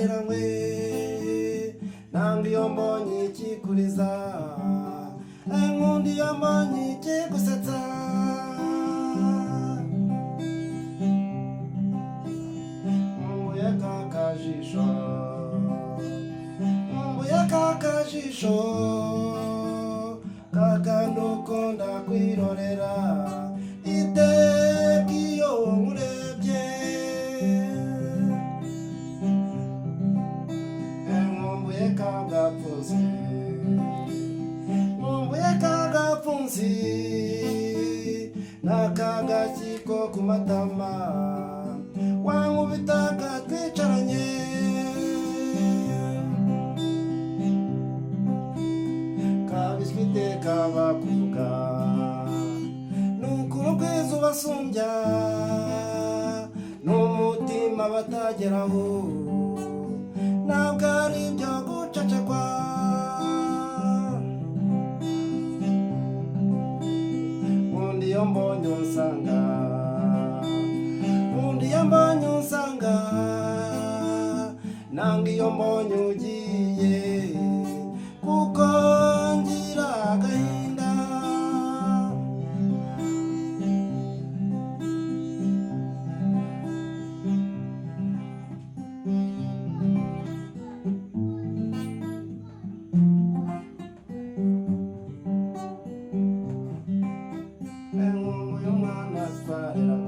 twaheranywe nanga iyo mbonye ikikuriza nkunda iyo mbonye ikigusetsa nkumbuye kakajisho nkumbuye kakajisho kakandi ukunda kwirorera iteka iyo nkurebye nkumbuye kagapfunsi nkumbuye kagapfunsi n'akagakiko ku matama wankubitaga twicaranye kabiswe iteka bakuvuga nuko urugwiza ubasumbya n'umutima batageraho ntabwo ari ibyo gucecekwa undi iyo mbonye unsanga undi iyo mbonye unsanga nanga iyo mbonye ugiye kuko ngira agahinda nkumbuye umwana twareranywe